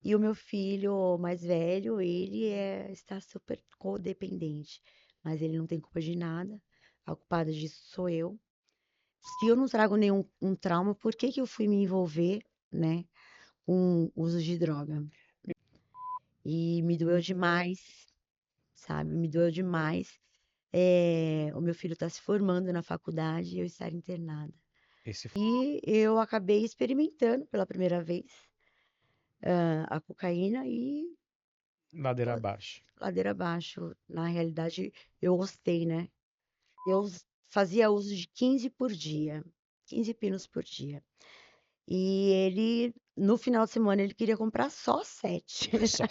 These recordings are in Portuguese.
E o meu filho mais velho, está super codependente, mas ele não tem culpa de nada. A culpada disso sou eu. Se eu não trago nenhum trauma, por que que eu fui me envolver, né, com uso de droga? E me doeu demais, sabe? Me doeu demais. O meu filho está se formando na faculdade e eu estar internada. Esse E eu acabei experimentando pela primeira vez a cocaína e ladeira abaixo. ladeira abaixo. Na realidade, eu gostei, né? Eu fazia uso de 15 por dia, 15 pinos por dia. E ele, no final de semana, ele queria comprar só 7. Só.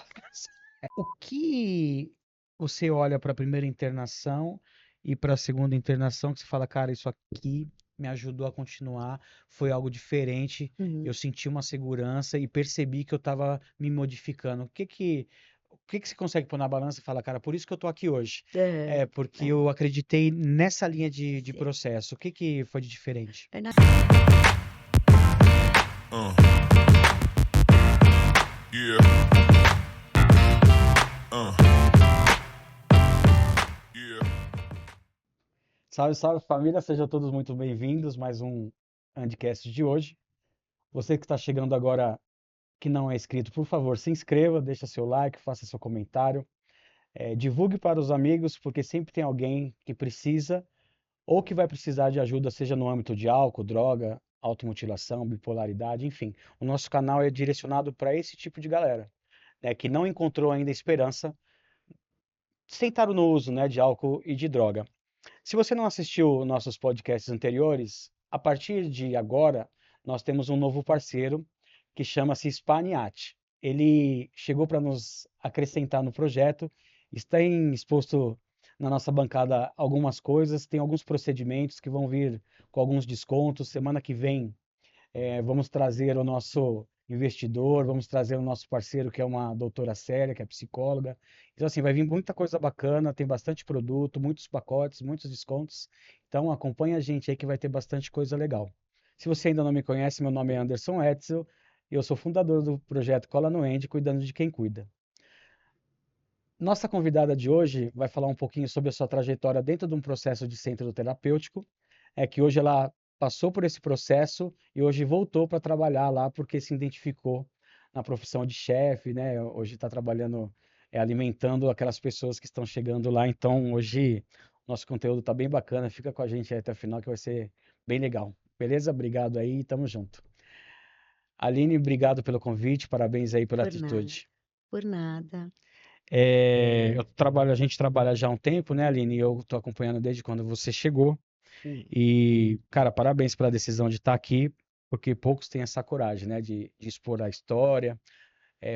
O que você olha para a primeira internação e para a segunda internação que você fala, cara, isso aqui me ajudou a continuar, foi algo diferente, eu Uhum. senti uma segurança e percebi que eu estava me modificando. O que que você consegue pôr na balança e falar, cara, por isso que eu tô aqui hoje? É, É porque é, eu acreditei nessa linha de sim. processo. O que que foi de diferente? É na- Uh, yeah, uh, yeah. Salve, salve família, sejam todos muito bem-vindos. Mais um Andcast de hoje. Você que está chegando agora que não é inscrito, por favor, se inscreva, deixa seu like, faça seu comentário, divulgue para os amigos, porque sempre tem alguém que precisa ou que vai precisar de ajuda, seja no âmbito de álcool, droga, automutilação, bipolaridade, enfim. O nosso canal é direcionado para esse tipo de galera, né, que não encontrou ainda esperança sem estar no uso, né, de álcool e de droga. Se você não assistiu nossos podcasts anteriores, a partir de agora nós temos um novo parceiro que chama-se Spaniat. Ele chegou para nos acrescentar no projeto, está exposto na nossa bancada algumas coisas, tem alguns procedimentos que vão vir com alguns descontos. Semana que vem vamos trazer o nosso investidor, vamos trazer o nosso parceiro, que é uma doutora séria, que é psicóloga. Então, assim, vai vir muita coisa bacana, tem bastante produto, muitos pacotes, muitos descontos. Então, acompanha a gente aí que vai ter bastante coisa legal. Se você ainda não me conhece, meu nome é Anderson Etzel e eu sou fundador do projeto Cola no End, cuidando de quem cuida. Nossa convidada de hoje vai falar um pouquinho sobre a sua trajetória dentro de um processo de centro terapêutico. É que hoje ela passou por esse processo e hoje voltou para trabalhar lá porque se identificou na profissão de chefe, né? Hoje está trabalhando, alimentando aquelas pessoas que estão chegando lá. Então, hoje nosso conteúdo está bem bacana. Fica com a gente aí até o final que vai ser bem legal. Beleza? Obrigado aí, tamo junto. Aline, obrigado pelo convite, parabéns aí pela Por nada, atitude. por nada. A gente trabalha já há um tempo, né, Aline? E eu estou acompanhando desde quando você chegou. Sim. E, cara, parabéns pela decisão de estar aqui, porque poucos têm essa coragem, né, de expor a história,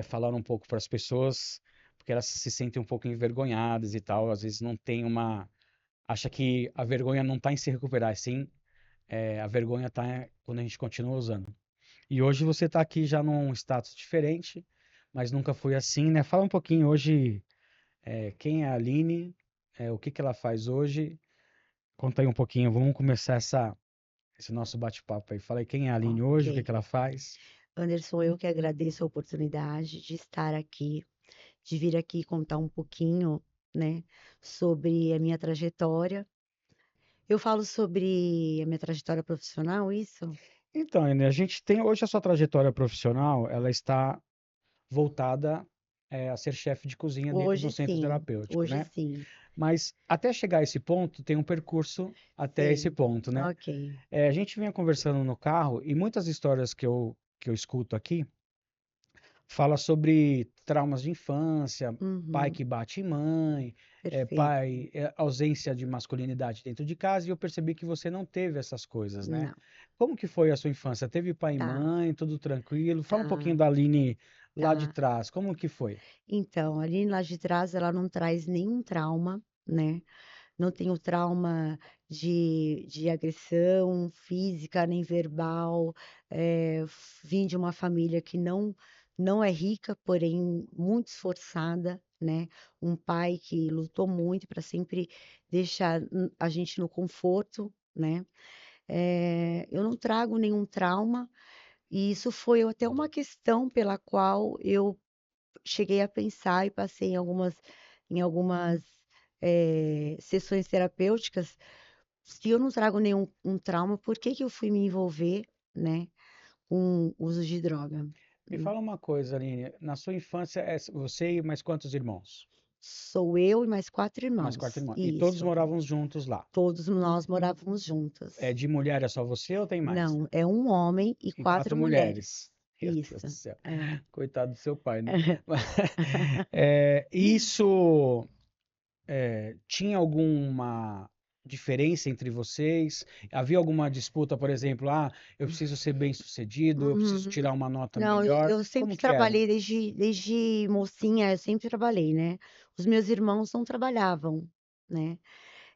falar um pouco para as pessoas, porque elas se sentem um pouco envergonhadas e tal. Às vezes não tem uma. Acha que a vergonha não está em se recuperar, sim, a vergonha está quando a gente continua usando. E hoje você está aqui já num status diferente, mas nunca foi assim, né? Fala um pouquinho hoje. Quem é a Aline? O que que ela faz hoje? Conta aí um pouquinho. Vamos começar esse nosso bate-papo aí. Fala aí quem é a Aline Ok. hoje, o que que ela faz. Anderson, eu que agradeço a oportunidade de estar aqui, de vir aqui contar um pouquinho, né, sobre a minha trajetória. Eu falo sobre a minha trajetória profissional, isso? Então, Aline, a gente tem hoje a sua trajetória profissional, ela está voltada a ser chefe de cozinha dentro de um centro terapêutico, Hoje né? sim, Mas até chegar a esse ponto, tem um percurso até esse sim, ponto, né? ok. A gente vinha conversando no carro e muitas histórias que eu escuto aqui fala sobre traumas de infância, pai Uhum, que bate em mãe, perfeito. ausência de masculinidade dentro de casa, e eu percebi que você não teve essas coisas, né? Não, Como que foi a sua infância? Teve pai e tá, mãe, tudo tranquilo? Fala um pouquinho tá, da Aline lá de tá. trás, como que foi? Então, ali lá de trás, ela não traz nenhum trauma, né? Não tenho trauma de agressão física nem verbal. Vim de uma família que não é rica, porém muito esforçada, né? Um pai que lutou muito para sempre deixar a gente no conforto, né? Eu não trago nenhum trauma, e isso foi até uma questão pela qual eu cheguei a pensar e passei em algumas sessões terapêuticas, se eu não trago nenhum trauma, por que que eu fui me envolver, né, com uso de droga? Me Hum, fala uma coisa, Aline. Na sua infância, você e mais quantos irmãos? Sou eu e mais 4 Mais quatro irmãos. irmãos. E todos Isso. moravam juntos lá. Todos nós morávamos É juntas. de mulher é só você ou tem mais? Não, é um homem e E 4 quatro mulheres. mulheres. Meu Deus Isso. do céu. É. Coitado do seu pai, né? Isso tinha alguma diferença entre vocês? Havia alguma disputa, por exemplo, eu preciso ser bem-sucedido, eu preciso Uhum. tirar uma nota Não, eu, melhor. eu Como sempre que era? trabalhei desde mocinha, eu sempre trabalhei, né? Os meus irmãos não trabalhavam, né?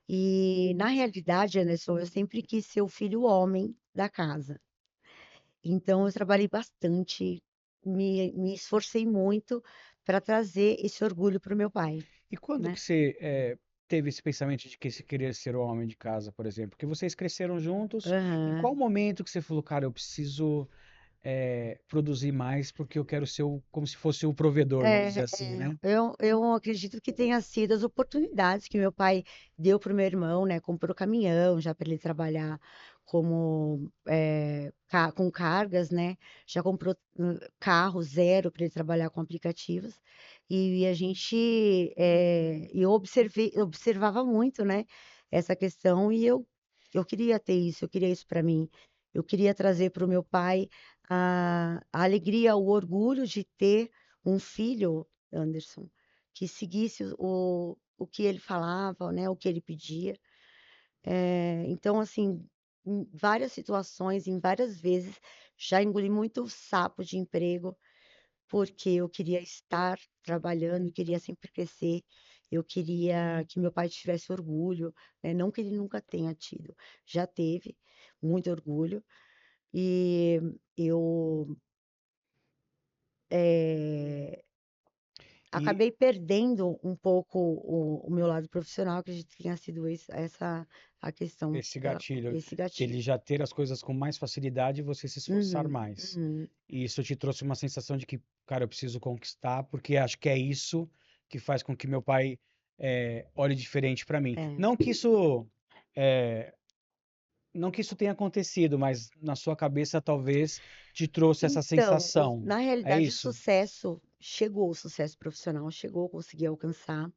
E na realidade, Anderson, eu sempre quis ser o filho homem da casa. Então eu trabalhei bastante, me esforcei muito para trazer esse orgulho para o meu pai, E quando né? que você teve esse pensamento de que você queria ser o homem de casa, por exemplo? Porque vocês cresceram juntos. Em qual Aham. momento que você falou, cara, eu preciso produzir mais porque eu quero ser como se fosse o provedor, vamos dizer assim, né? Eu acredito que tenha sido as oportunidades que meu pai deu para o meu irmão, né? Comprou caminhão já para ele trabalhar como com cargas, né? Já comprou carro zero para ele trabalhar com aplicativos. E a gente, eu observava muito, né? Essa questão e eu queria ter isso, eu queria isso para mim. Eu queria trazer para o meu pai a alegria, o orgulho de ter um filho, Anderson, que seguisse o que ele falava, né, o que ele pedia. Então, assim, em várias situações, em várias vezes, já engoli muito sapo de emprego, porque eu queria estar trabalhando, eu queria sempre crescer, eu queria que meu pai tivesse orgulho, né? Não que ele nunca tenha tido, já teve muito orgulho, e eu eh, E acabei perdendo um pouco o meu lado profissional, acredito que tenha sido essa a questão, esse gatilho esse de ele gatilho. já ter as coisas com mais facilidade e você se esforçar Uhum, mais. uhum, E isso te trouxe uma sensação de que, cara, eu preciso conquistar, porque acho que é isso que faz com que meu pai olhe diferente para mim. é. É, não que isso tenha acontecido, mas na sua cabeça talvez te trouxe essa Então, sensação. na É realidade, isso? o sucesso profissional chegou, consegui alcançar.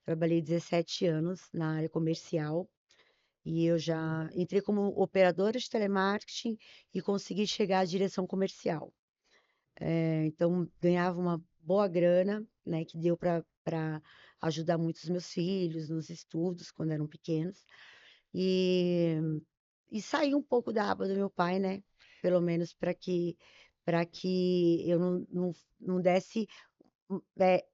Trabalhei 17 anos na área comercial e eu já entrei como operadora de telemarketing e consegui chegar à direção comercial. Então, ganhava uma boa grana, né, que deu para ajudar muito os meus filhos nos estudos, quando eram pequenos. E, e sair um pouco da aba do meu pai, né? Pelo menos para que eu não desse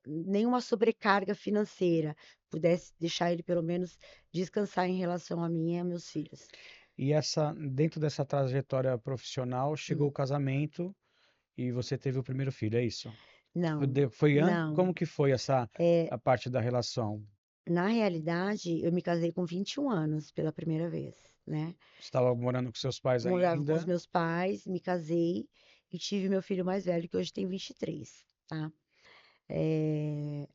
nenhuma sobrecarga financeira, pudesse deixar ele pelo menos descansar em relação a mim e a meus filhos. E dentro dessa trajetória profissional, chegou Hum. o casamento e você teve o primeiro filho, é isso? Não, Como não. que foi É, a parte da relação? na realidade, eu me casei com 21 anos pela primeira vez, né? Você estava morando com seus pais Morava com os ainda? meus pais, me casei e tive meu filho mais velho, que hoje tem 23, tá? É,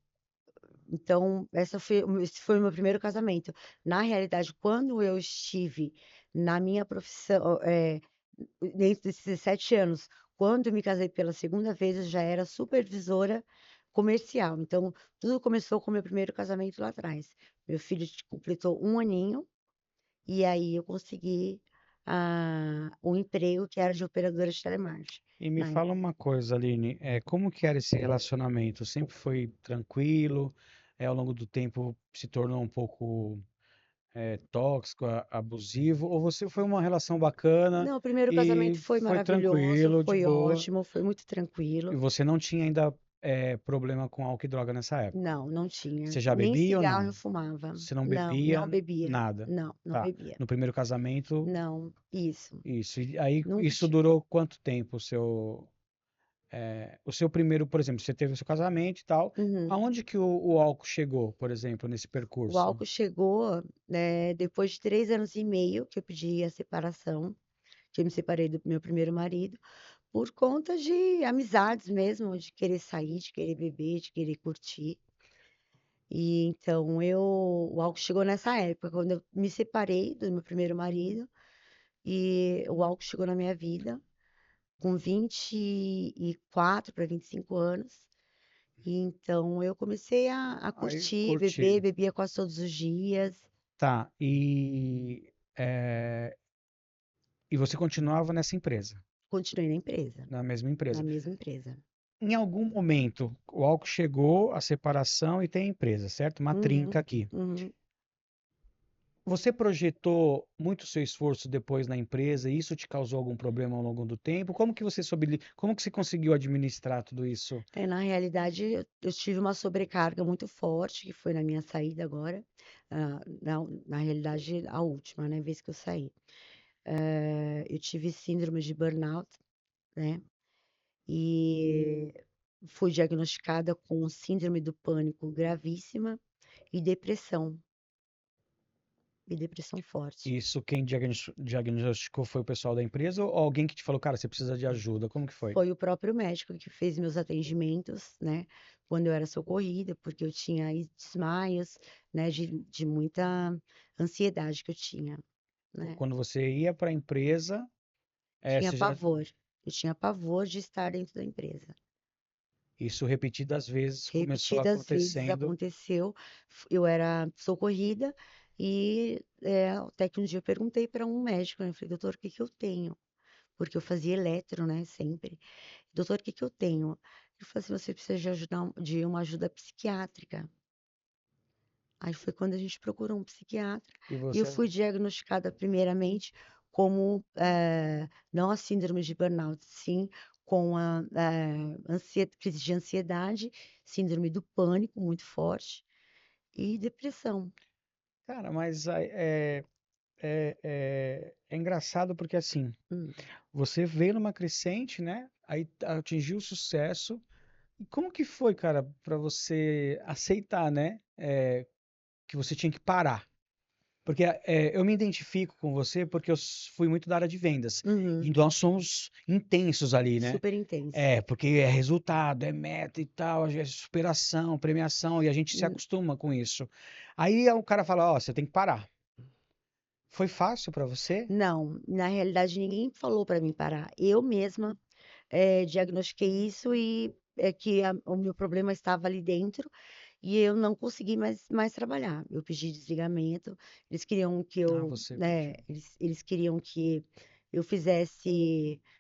Então, esse foi o meu primeiro casamento. Na realidade, quando eu estive na minha profissão, dentro desses 17 anos, quando eu me casei pela segunda vez, eu já era supervisora comercial. Então, tudo começou com o meu primeiro casamento lá atrás. Meu filho completou um aninho e aí eu consegui um emprego que era de operadora de telemarketing E me na fala época. uma coisa, Aline, como que era esse relacionamento? Sempre foi tranquilo? Ao longo do tempo se tornou um pouco tóxico, abusivo? Ou você foi uma relação bacana Não, o primeiro casamento e foi foi maravilhoso, tranquilo, de foi boa? ótimo, foi muito E tranquilo. você não tinha ainda problema com álcool e droga nessa época? Não, não tinha. Você já Nem bebia ou cigarro eu não? fumava. Você não Não, bebia não bebia. nada? Não, não Tá. bebia. No primeiro casamento, Não, isso. isso. E aí, Nunca isso tive. durou quanto tempo, o seu primeiro, por exemplo, você teve o seu casamento e tal. Uhum. Aonde que o álcool chegou, por exemplo, nesse O percurso? álcool chegou, né, depois de 3 anos e meio que eu pedi a separação, que eu me separei do meu primeiro marido, Por conta de amizades mesmo, de querer sair, de querer beber, de querer curtir. E então o álcool chegou nessa época, quando eu me separei do meu primeiro marido, e o álcool chegou na minha vida com 24 para 25 anos. E então eu comecei a Aí, curtir, beber, curti. bebia quase todos os dias. Tá, e você continuava nessa empresa, Continuei na empresa, na mesma na empresa. mesma empresa. Em algum momento, o álcool chegou, a separação e tem a empresa, certo? Uma Uhum, trinca aqui. uhum. Você projetou muito seu esforço depois na empresa e isso te causou algum problema ao longo do tempo? Como que você soube, como que você conseguiu administrar tudo isso? Na realidade, eu tive uma sobrecarga muito forte, que foi na minha saída agora. Na realidade, a última, né, vez que eu saí. Eu tive síndrome de burnout, né? E fui diagnosticada com síndrome do pânico gravíssima e depressão forte. Isso quem diagnosticou foi o pessoal da empresa ou alguém que te falou, cara, você precisa de ajuda? Como que foi? Foi o próprio médico que fez meus atendimentos, né? Quando eu era socorrida, porque eu tinha aí desmaios, né? De muita ansiedade que eu tinha, né? Quando você ia para a empresa, Tinha você já pavor. Eu tinha pavor de estar dentro da empresa. isso repetidas vezes começou Repetidas vezes acontecendo aconteceu. Eu era socorrida e até que um dia eu perguntei para um médico, né? Eu falei, doutor, o que que eu tenho? Porque eu fazia eletro, né? Sempre. Doutor, o que que eu tenho? Ele falou assim, você precisa de uma ajuda psiquiátrica. Aí foi quando a gente procurou um psiquiatra e e eu você fui diagnosticada primeiramente como, não a síndrome de burnout, sim com a crise de ansiedade, síndrome do pânico muito forte e depressão. cara, mas é engraçado porque assim, Hum. você veio numa crescente, né? Aí atingiu o sucesso. E como que foi, cara, para você aceitar, né? Que você tinha que parar? Porque eu me identifico com você porque eu fui muito da área de vendas. Uhum. E nós somos intensos ali, né? Super intenso. Porque é resultado, é meta e tal, é superação, premiação, e a gente se Hum. acostuma com isso. Aí o cara fala, ó, você tem que parar. Foi fácil para você? Não, na realidade ninguém falou para mim parar. Eu mesma diagnostiquei isso e é que o meu problema estava ali dentro e eu não consegui mais trabalhar. Eu pedi desligamento, eles queriam que Ah, eu, você né, pediu. eles queriam que eu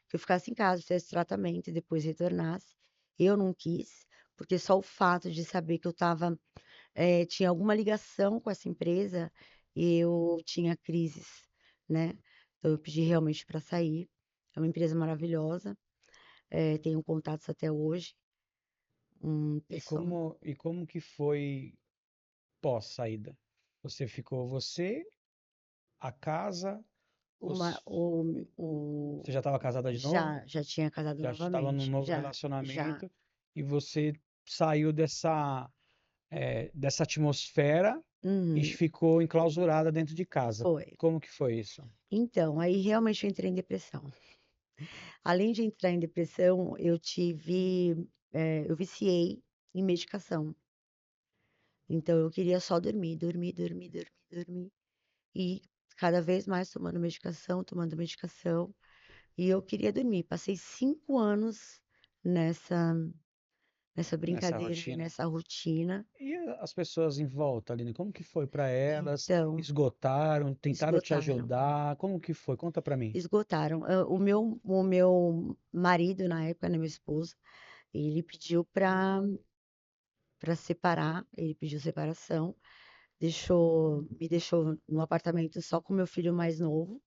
que eu ficasse em casa, fizesse tratamento e depois retornasse. Eu não quis, porque só o fato de saber que eu tinha alguma ligação com essa empresa, eu tinha crises, né? Então eu pedi realmente para sair. É uma empresa maravilhosa, tenho contatos até hoje. Pessoal, E como que foi pós-saída? Você ficou você, a casa, uma, os... o, você já estava casada de novo? já tinha casado Já estava num novamente, novo já relacionamento e você saiu dessa atmosfera e uhum, ficou enclausurada dentro de casa. foi. Como que foi isso? Então, aí realmente eu entrei em depressão. Além de entrar em depressão, eu viciei em medicação. Então, eu queria só dormir, dormir, dormir, dormir, dormir. E cada vez mais tomando medicação. E eu queria dormir. Passei 5 anos nessa, nessa Nessa brincadeira e rotina? nessa rotina. E as pessoas em volta, Aline, como que foi para elas? Então, Esgotaram, tentaram te esgotaram. ajudar? Como que foi? Conta para mim. Esgotaram. O meu marido, na época, né, meu esposo, ele pediu para separar, ele pediu separação, me deixou no apartamento só com meu filho mais novo,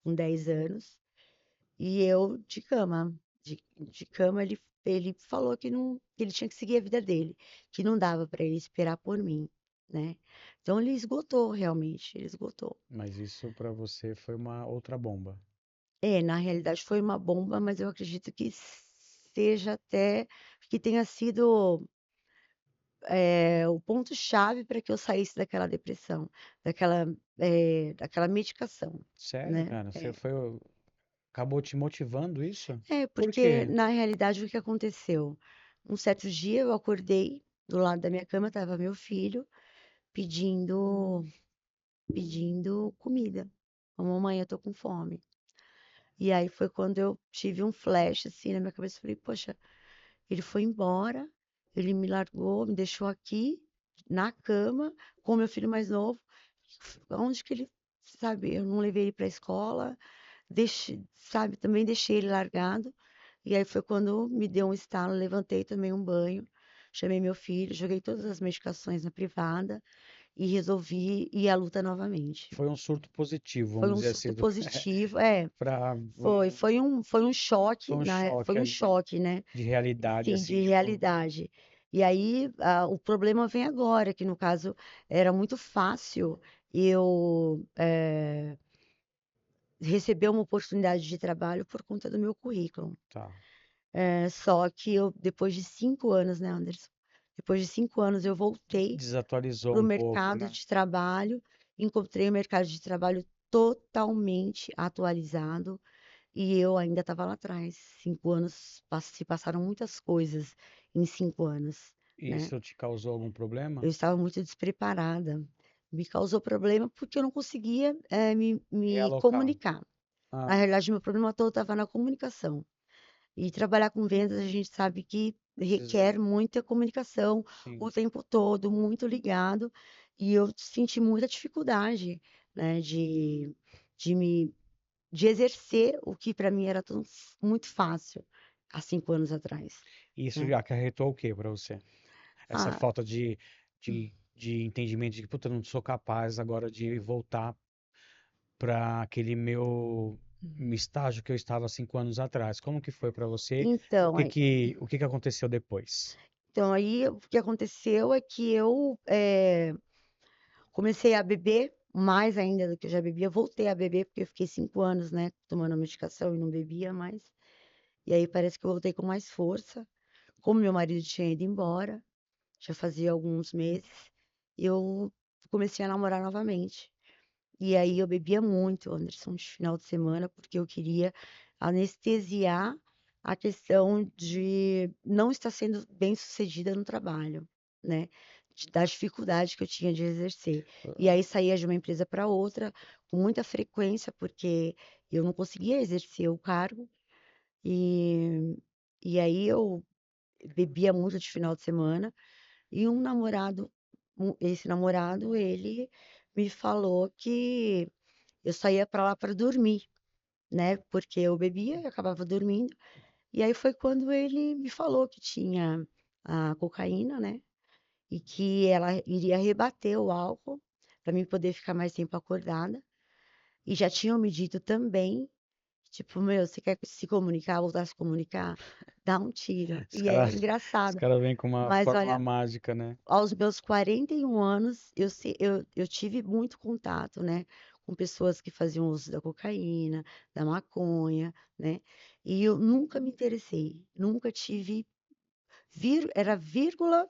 com 10 anos, e eu de cama. De cama, ele falou que ele tinha que seguir a vida dele, que não dava para ele esperar por mim, né? Então ele esgotou, realmente, ele esgotou. Mas isso para você foi uma outra bomba. Na realidade foi uma bomba, mas eu acredito que seja até que tenha sido o ponto-chave para que eu saísse daquela depressão, daquela medicação, Sério, né? cara? Você foi. Acabou te motivando isso? É, Por porque quê? na realidade o que aconteceu? Um certo dia eu acordei, do lado da minha cama estava meu filho pedindo, pedindo comida. Mamãe, eu tô com fome. E aí foi quando eu tive um flash assim na minha cabeça, falei, poxa, ele foi embora, ele me largou, me deixou aqui na cama com meu filho mais novo. Onde que ele, sabe, eu não levei ele para a escola, deixei, sabe, também deixei ele largado. E aí foi quando me deu um estalo, levantei, tomei um banho, chamei meu filho, joguei todas as medicações na privada e resolvi ir à luta novamente. Foi um surto positivo, Foi vamos um dizer surto assim, positivo, é, para foi um foi choque, um choque foi um ali choque, né? de realidade, Sim, assim, de tipo, realidade. E aí, o problema vem agora, que no caso era muito fácil eu receber uma oportunidade de trabalho por conta do meu currículo. tá, Só que eu, depois de 5 anos, né, Anderson? Depois de 5 anos eu voltei desatualizou para o um pouco, mercado né? de trabalho, encontrei o mercado de trabalho totalmente atualizado e eu ainda estava lá atrás. 5 anos, se passaram muitas coisas em 5 anos, né? Isso te causou algum problema? Eu estava muito despreparada. Me causou problema porque eu não conseguia, me Realocar. comunicar. Na Ah, realidade, meu problema todo estava na comunicação. E trabalhar com vendas, a gente sabe que precisa, requer muita comunicação sim. o tempo todo, muito ligado. E eu senti muita dificuldade, né, de me, de exercer o que para mim era muito fácil há 5 anos atrás, Isso né? já acarretou o quê para você? Essa Ah, falta de entendimento de que, puta, eu não sou capaz agora de voltar para aquele meu estágio que eu estava 5 anos atrás. Como que foi para você? então, O que que aconteceu depois? então aí o que aconteceu é que eu comecei a beber mais ainda do que eu já bebia. Voltei a beber porque eu fiquei 5 anos, né, tomando a medicação e não bebia mais. E aí parece que eu voltei com mais força. Como meu marido tinha ido embora, já fazia alguns meses, eu comecei a namorar novamente. E aí eu bebia muito, Anderson, de final de semana, porque eu queria anestesiar a questão de não estar sendo bem-sucedida no trabalho, né? Da dificuldade que eu tinha de exercer. E aí saía de uma empresa para outra com muita frequência, porque eu não conseguia exercer o cargo. E, e aí eu bebia muito de final de semana. E um namorado, esse namorado, ele me falou que eu saía para lá para dormir, né? Porque eu bebia e acabava dormindo. E aí foi quando ele me falou que tinha a cocaína, né? E que ela iria rebater o álcool para mim poder ficar mais tempo acordada. E já tinham me dito também, tipo, meu, você quer se comunicar, voltar a se comunicar? Dá um tiro. Os E é caras, os engraçado. cara vêm com uma Mas fórmula olha, mágica, né? aos meus 41 anos, eu tive muito contato, né, com pessoas que faziam uso da cocaína, da maconha, né? E eu nunca me interessei, nunca tive, era vírgula,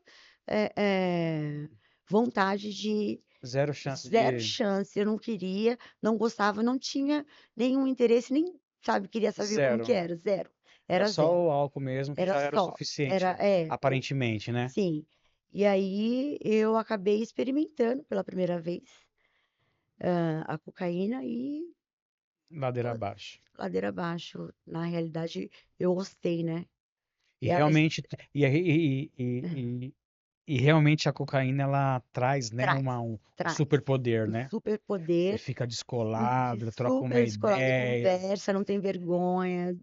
é, é, vontade de, Zero chance zero de chance, eu não queria, não gostava, não tinha nenhum interesse, nem, sabe, queria saber como que zero. era, zero, Era era só zero, o álcool mesmo que era já era o só, era, suficiente, aparentemente, né? sim. E aí eu acabei experimentando pela primeira vez a cocaína e Ladeira abaixo. ladeira abaixo. Na realidade, eu gostei, né? E E a, realmente, e realmente a cocaína ela traz, né, traz, um traz. superpoder, Um né? Você superpoder fica de descolado, troca uma super descolada, ideia, conversa, não tem vergonha.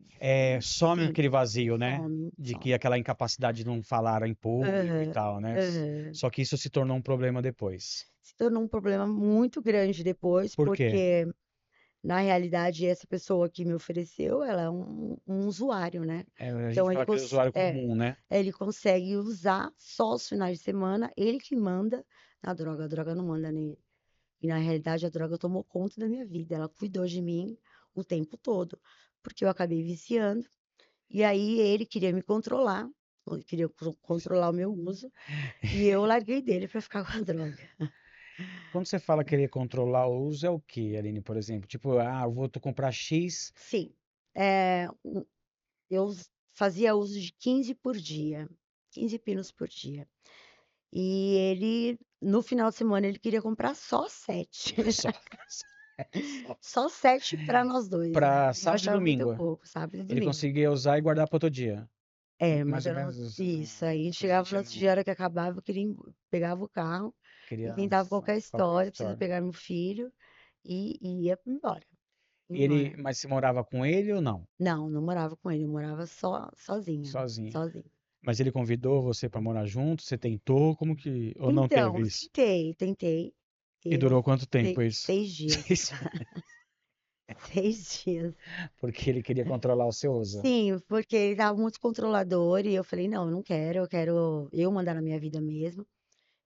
some Sim, aquele vazio, né? some, De que some. aquela incapacidade de não falar em público e Aham, tal, né? aham. Só que isso se tornou um problema depois. Se tornou um problema muito grande depois, Por quê? porque na realidade essa pessoa que me ofereceu, ela é um usuário, né? É, a gente Então fala aquele usuário comum, né? ele consegue usar só os finais de semana, ele que manda na droga, a droga não manda nele. E na realidade a droga tomou conta da minha vida, ela cuidou de mim o tempo todo, porque eu acabei viciando, e aí ele queria me controlar, ele queria controlar o meu uso, e eu larguei dele para ficar com a droga. Quando você fala querer controlar o uso, é o quê, Aline, por exemplo? Tipo, eu vou comprar X Sim, Eu fazia uso de 15 por dia, 15 pinos por dia. E ele, no final de semana, ele queria comprar só 7. Só, só Só 7 para nós dois. para Eu sábado e achava muito domingo. pouco, sábado e Ele domingo. conseguia usar e guardar para outro dia. Mas Mais ou eu não. menos. Isso, aí A chegava gente no outro dia, a hora que acabava, eu queria pegava o carro, queria inventava qualquer qualquer história, preciso história. pegar meu filho, e ia embora. E ele, Embora. mas você morava com ele ou não? Não, não morava com ele, eu morava sozinha. Sozinha. Sozinha. Mas ele convidou você para morar junto? Você tentou? Como que. Ou não teve Então, isso? tentei. E Eu durou quanto tempo fiquei isso? 6 dias. 6 6 dias. Porque ele queria controlar o seu uso. Sim, porque ele estava muito controlador e eu falei, não, eu não quero, eu quero eu mandar na minha vida mesmo.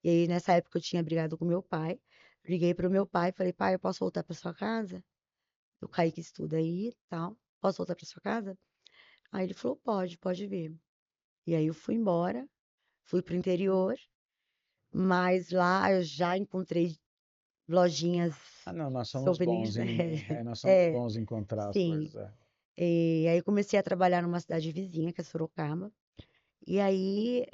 E aí, nessa época, eu tinha brigado com meu pai. Liguei pro meu pai, falei, pai, eu posso voltar para sua casa? O Kaique estuda aí e tal. Posso voltar para sua casa? Aí ele falou, pode vir. E aí eu fui embora, fui pro interior, mas lá eu já encontrei lojinhas Ah, não, nós somos souvenirs, bons né? nós somos É, bons em encontrar as sim. coisas. É. E aí comecei a trabalhar numa cidade vizinha, que é Sorocaba. E aí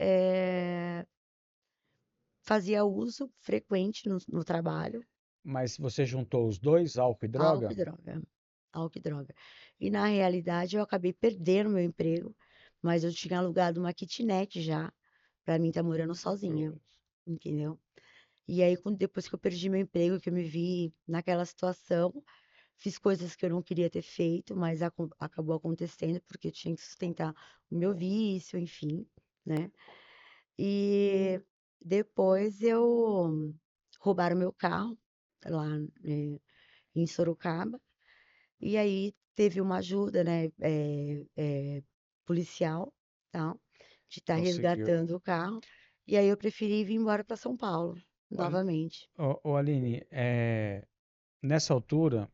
fazia uso frequente no trabalho, Mas você juntou os dois, álcool e álcool droga? e droga, álcool e droga. E na realidade eu acabei perdendo meu emprego, mas eu tinha alugado uma kitnet já, para mim estar morando sozinha, entendeu? E aí depois que eu perdi meu emprego, que eu me vi naquela situação, fiz coisas que eu não queria ter feito, mas acabou acontecendo porque eu tinha que sustentar o meu vício, enfim, né? E depois eu roubaram meu carro lá, em Sorocaba. E aí teve uma ajuda, né, policial, tal, de estar Conseguiu. resgatando o carro. E aí eu preferi vir embora para São Paulo, Olha, novamente. Aline, nessa altura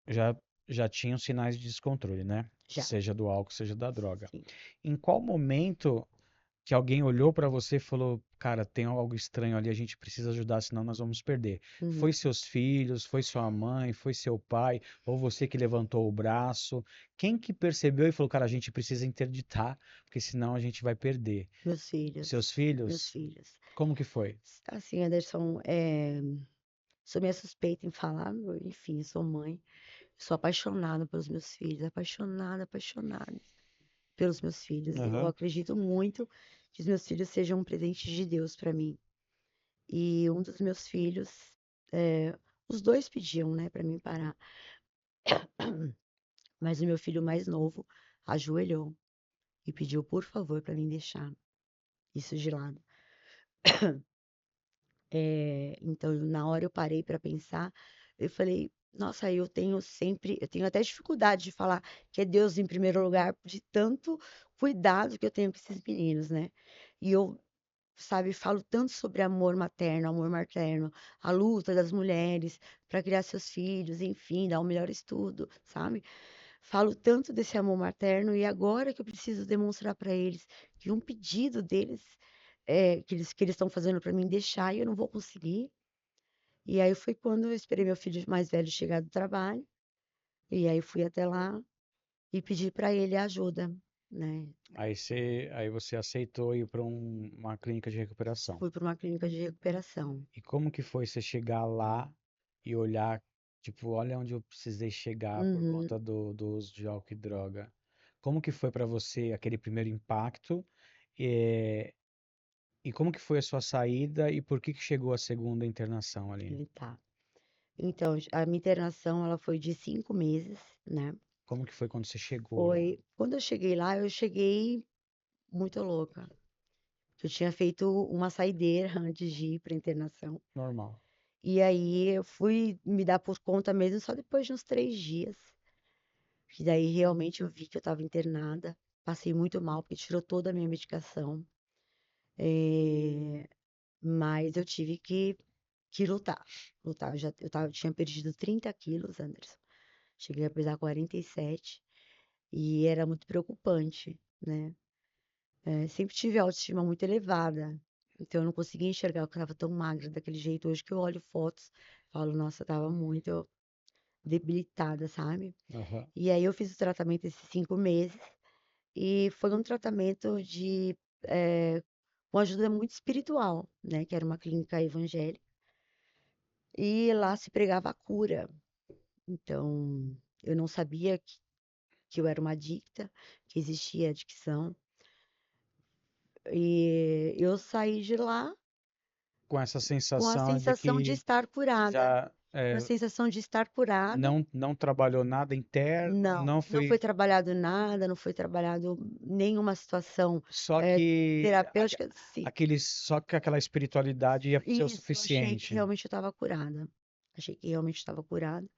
já, já tinham sinais de descontrole, né? Já, Seja do álcool, seja da droga. sim. Em qual momento que alguém olhou pra você e falou, cara, tem algo estranho ali, a gente precisa ajudar, senão nós vamos perder? Foi Uhum. seus filhos, foi sua mãe, foi seu pai, ou você que levantou o braço? Quem que percebeu e falou, cara, a gente precisa interditar, porque senão a gente vai perder? Meus Seus filhos, meus filhos? filhos. Como que foi? Assim, Anderson, sou meio suspeita em falar, enfim, eu sou mãe, sou apaixonada pelos meus filhos, apaixonada, apaixonada pelos meus filhos. Eu Aham. acredito muito que os meus filhos sejam um presente de Deus para mim. E um dos meus filhos, os dois pediam, né, para mim parar, mas o meu filho mais novo ajoelhou e pediu por favor para mim deixar isso de lado. Então, na hora eu parei para pensar, eu falei, nossa, eu tenho até dificuldade de falar que é Deus em primeiro lugar, de tanto cuidado que eu tenho com esses meninos, né? E eu, sabe, falo tanto sobre amor materno, a luta das mulheres para criar seus filhos, enfim, dar o melhor estudo, sabe? Falo tanto desse amor materno e agora que eu preciso demonstrar para eles que um pedido deles que eles estão fazendo para mim deixar e eu não vou conseguir. E aí foi quando eu esperei meu filho mais velho chegar do trabalho e aí fui até lá e pedi para ele ajuda, né? Aí você aceitou ir para uma clínica de recuperação. Fui para uma clínica de recuperação. E como que foi você chegar lá e olhar, tipo, olha onde eu precisei chegar por Uhum. conta do uso de álcool e droga? Como que foi para você aquele primeiro impacto? eh, E, como que foi a sua saída e por que que chegou a segunda internação, Aline? Ele tá. Então, a minha internação, ela foi de 5 meses, né? Como que foi quando você chegou lá? Foi, quando eu cheguei muito louca. Eu tinha feito uma saideira antes de ir para internação. Normal. E aí eu fui me dar por conta mesmo só depois de uns 3 dias. Que daí realmente eu vi que eu estava internada. Passei muito mal, porque tirou toda a minha medicação. Mas eu tive que lutar. Lutar. Eu tinha perdido 30 quilos, Anderson. Cheguei a pesar 47. E era muito preocupante, né? Sempre tive a autoestima muito elevada. Então eu não conseguia enxergar que eu estava tão magra daquele jeito. Hoje que eu olho fotos, falo, nossa, eu tava muito. debilitada, sabe? Aham. E aí eu fiz o tratamento esses 5 meses e foi um tratamento de uma ajuda muito espiritual, né? Que era uma clínica evangélica e lá se pregava a cura. Então eu não sabia que eu era uma adicta, que existia adicção. E eu saí de lá Com essa com a sensação de sensação de que estar curada, já com a sensação de estar curada. não trabalhou nada interno, Não, não não foi foi. trabalhado nada, não foi trabalhado nenhuma situação Só eh, que terapêutica. Sim, só que aquela espiritualidade ia ser o isso, eu achei que suficiente. realmente eu estava curada. Achei que realmente estava curada.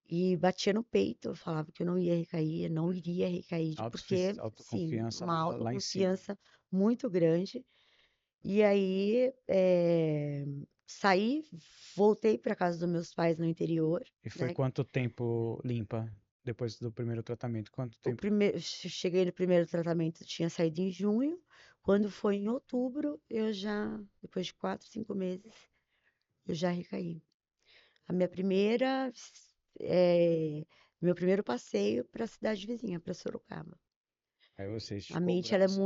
E batia no peito, eu falava que eu não ia recair, eu não iria recair, porque, sim, Autoconfiança uma lá em cima. autoconfiança muito grande. E aí, saí, voltei para casa dos meus pais no interior, E foi né? quanto tempo limpa depois do primeiro tratamento? Quanto O tempo? primeiro, cheguei no primeiro tratamento, tinha saído em junho. Quando foi em outubro, eu já, depois de 4, 5 meses, eu já recaí. A minha primeira, eh, meu primeiro passeio para a cidade vizinha, para Sorocaba. Aí você A esticou o mente, braço.